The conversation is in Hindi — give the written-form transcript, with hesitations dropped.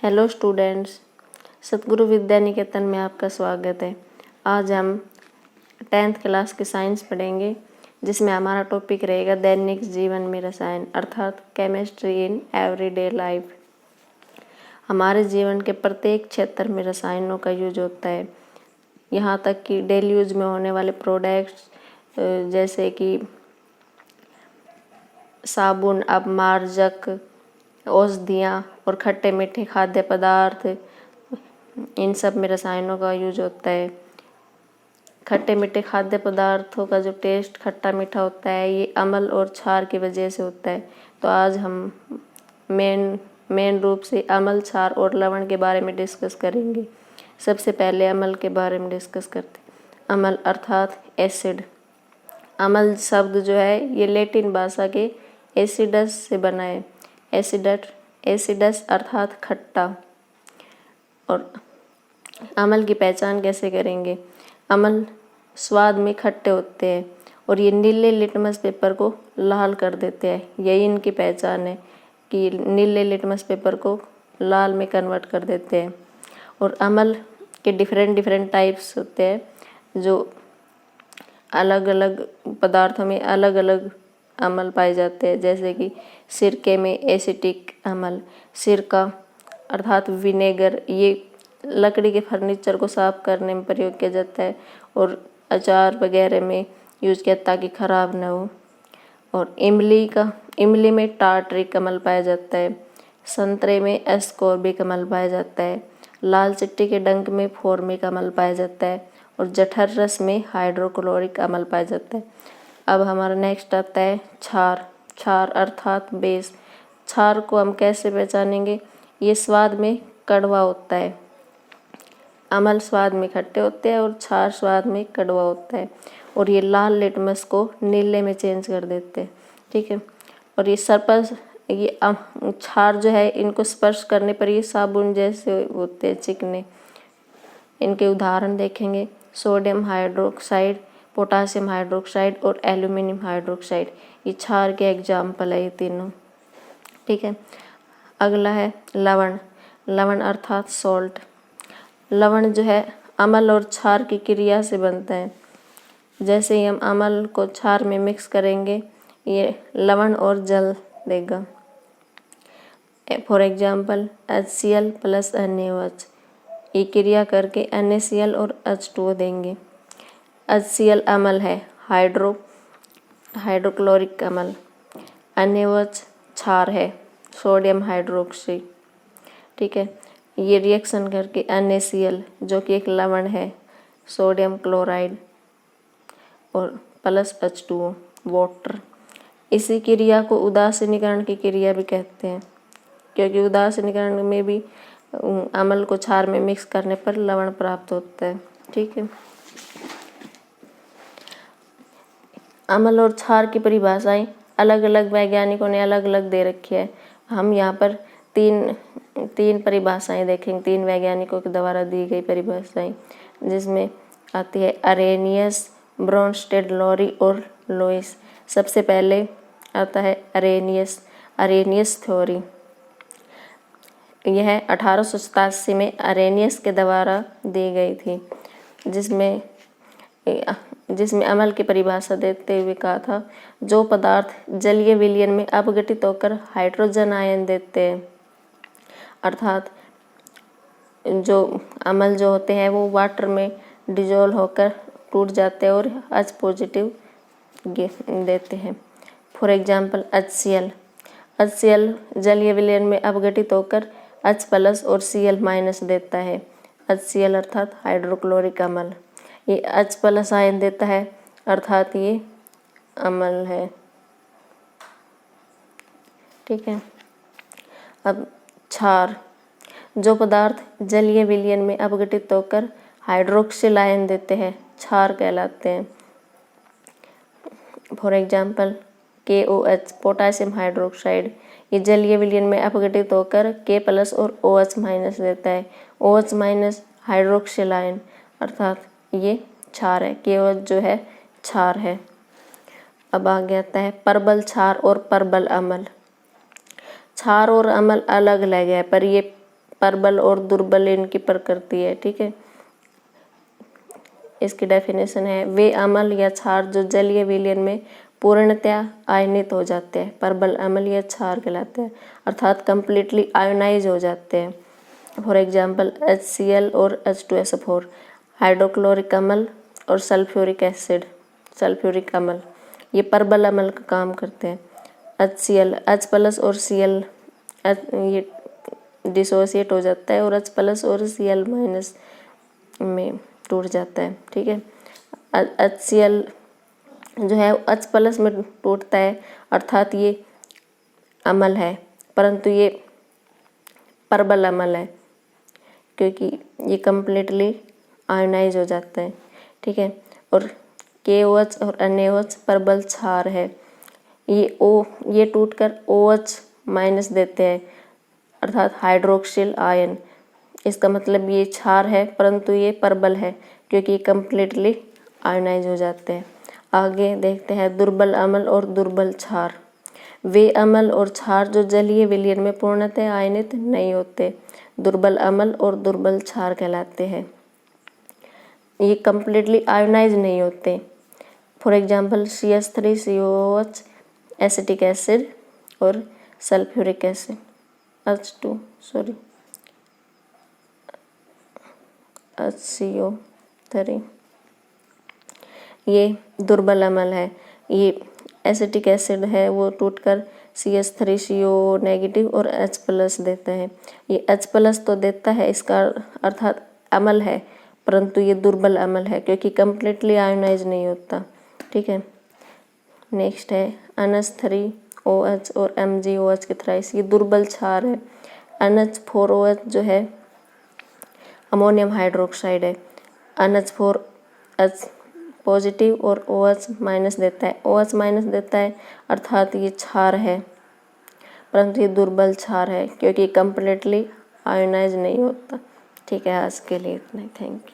हेलो स्टूडेंट्स, सतगुरु विद्या निकेतन में आपका स्वागत है। आज हम 10th क्लास की साइंस पढ़ेंगे, जिसमें हमारा टॉपिक रहेगा दैनिक जीवन में रसायन अर्थात केमिस्ट्री इन एवरीडे लाइफ। हमारे जीवन के प्रत्येक क्षेत्र में रसायनों का यूज होता है, यहाँ तक कि डेली यूज में होने वाले प्रोडक्ट्स जैसे कि साबुन, अपमार्जक, औषधियाँ और खट्टे मीठे खाद्य पदार्थ, इन सब में रसायनों का यूज होता है। खट्टे मीठे खाद्य पदार्थों का जो टेस्ट खट्टा मीठा होता है, ये अम्ल और क्षार की वजह से होता है। तो आज हम मेन रूप से अम्ल, क्षार और लवण के बारे में डिस्कस करेंगे। सबसे पहले अम्ल के बारे में डिस्कस करते हैं। अम्ल अर्थात एसिड। अम्ल शब्द जो है ये लैटिन भाषा के एसिडस से बना है। एसिडस अर्थात खट्टा। और अम्ल की पहचान कैसे करेंगे? अम्ल स्वाद में खट्टे होते हैं और ये नीले लिटमस पेपर को लाल कर देते हैं। यही इनकी पहचान है कि नीले लिटमस पेपर को लाल में कन्वर्ट कर देते हैं। और अम्ल के डिफरेंट टाइप्स होते हैं, जो अलग अलग पदार्थों में अलग अलग अम्ल पाए जाते हैं। जैसे कि सिरके में एसिटिक अम्ल। सिरका अर्थात विनेगर, ये लकड़ी के फर्नीचर को साफ करने में प्रयोग किया जाता है और अचार वगैरह में यूज किया ताकि खराब न हो। और इमली में टार्टरिक अम्ल पाया जाता है। संतरे में एस्कॉर्बिक अम्ल पाया जाता है। लाल चिट्टी के डंक में फॉर्मिक अम्ल पाया जाता है और जठर रस में हाइड्रोक्लोरिक अम्ल पाया जाता है। अब हमारा नेक्स्ट आता है क्षार अर्थात बेस। क्षार को हम कैसे पहचानेंगे? ये स्वाद में कड़वा होता है। अम्ल स्वाद में खट्टे होते हैं और क्षार स्वाद में कड़वा होता है और ये लाल लिटमस को नीले में चेंज कर देते हैं। ठीक है। और ये क्षार जो है, इनको स्पर्श करने पर ये साबुन जैसे होते हैं, चिकने। इनके उदाहरण देखेंगे: सोडियम हाइड्रोक्साइड, पोटासियम हाइड्रोक्साइड और एल्यूमिनियम हाइड्रोक्साइड। ये क्षार के एग्जाम्पल है, ये तीनों। ठीक है। अगला है लवण अर्थात सॉल्ट। लवण जो है अम्ल और क्षार की क्रिया से बनता है। जैसे ही हम अम्ल को क्षार में मिक्स करेंगे, ये लवण और जल देगा। For example HCl plus NaOH, ये क्रिया करके NaCl और H2O देंगे। HCl अम्ल है, हाइड्रोक्लोरिक अम्ल। NaOH क्षार है, सोडियम हाइड्रोक्साइड। ठीक है। ये रिएक्शन करके NaCl, जो कि एक लवण है, सोडियम क्लोराइड और प्लस H2O वाटर। इसी क्रिया को उदासीनीकरण की क्रिया भी कहते हैं, क्योंकि उदासीनीकरण में भी अम्ल को क्षार में मिक्स करने पर लवण प्राप्त होता है। ठीक है। अम्ल और क्षार की परिभाषाएं अलग अलग वैज्ञानिकों ने अलग अलग दे रखी है। हम यहाँ पर तीन परिभाषाएं देखेंगे, 3 वैज्ञानिकों के द्वारा दी गई परिभाषाएं, जिसमें आती है अरेनियस, ब्रोनस्टेड, लॉरी और लोइस। सबसे पहले आता है अरेनियस थ्योरी। यह 1887 में अरेनियस के द्वारा दी गई थी, जिसमें अम्ल की परिभाषा देते हुए कहा था, जो पदार्थ जलीय विलयन में अपघटित होकर हाइड्रोजन आयन देते हैं, अर्थात जो अम्ल जो होते हैं वो वाटर में डिजोल्व होकर टूट जाते हैं और H पॉजिटिव देते हैं। फॉर एग्जाम्पल HCl जलीय विलयन में अपघटित होकर H प्लस और Cl माइनस देता है। HCl अर्थात हाइड्रोक्लोरिक अम्ल, ये H प्लस आयन देता है, अर्थात ये अम्ल है। ठीक है। अब क्षार, जो पदार्थ जलीय विलयन में अपघटित होकर हाइड्रोक्सिल आयन देते हैं, क्षार कहलाते हैं। For example KOH potassium hydroxide, ये जलीय विलयन में अपघटित होकर K प्लस और OH माइनस देता है। OH माइनस हाइड्रोक्सिल आयन, अर्थात ये क्षार है। KOH जो है क्षार है। अब आगे आता है परबल क्षार और परबल अम्ल। क्षार और अम्ल अलग अलग है, पर ये प्रबल और दुर्बल इनकी प्रकृति है। ठीक है, इसकी डेफिनेशन है, वे अम्ल या क्षार जो जलीय विलयन में पूर्णतया आयनित हो जाते हैं, प्रबल अम्ल या क्षार कहलाते हैं, अर्थात कंप्लीटली आयोनाइज हो जाते हैं। फॉर एग्जाम्पल HCl और H2SO4, हाइड्रोक्लोरिक अम्ल और सल्फ्यूरिक एसिड, सल्फ्यूरिक अम्ल, ये प्रबल अम्ल का काम करते हैं। HCl H+ और Cl ये डिसोसिएट हो जाता है और H+ और Cl- में टूट जाता है। ठीक है, HCl जो है H+ में टूटता है, अर्थात ये अम्ल है, परंतु ये प्रबल अम्ल है क्योंकि ये कम्प्लीटली आयोनाइज हो जाता है। ठीक है, और KOH और NaOH प्रबल क्षार है, ये टूटकर OH- देते हैं, अर्थात हाइड्रोक्सिल आयन। इसका मतलब ये क्षार है परंतु ये प्रबल है क्योंकि ये कम्प्लीटली आयोनाइज हो जाते हैं। आगे देखते हैं दुर्बल अम्ल और दुर्बल क्षार। वे अम्ल और क्षार जो जलीय विलयन में पूर्णतः आयनित नहीं होते, दुर्बल अम्ल और दुर्बल क्षार कहलाते हैं। ये कम्प्लीटली आयोनाइज नहीं होते। For example CH3COOH, acetic acid और सल्फ्यूरिक एसिड, HCO3, ये दुर्बल अम्ल है। ये एसिटिक एसिड है वो टूटकर CH3CO नेगेटिव और H+ देता है। ये H+ तो देता है, इसका अर्थात अम्ल है, परंतु ये दुर्बल अम्ल है क्योंकि कम्प्लीटली आयोनाइज नहीं होता। ठीक है, नेक्स्ट है NH3OH और MgOH के थ्राइस, ये दुर्बल क्षार है। NH4OH जो है अमोनियम हाइड्रोक्साइड है, NH4H पॉजिटिव और OH- देता है, OH- देता है, अर्थात ये क्षार है, परंतु ये दुर्बल क्षार है क्योंकि कम्प्लीटली आयोनाइज नहीं होता। ठीक है, आज के लिए इतना ही, थैंक यू।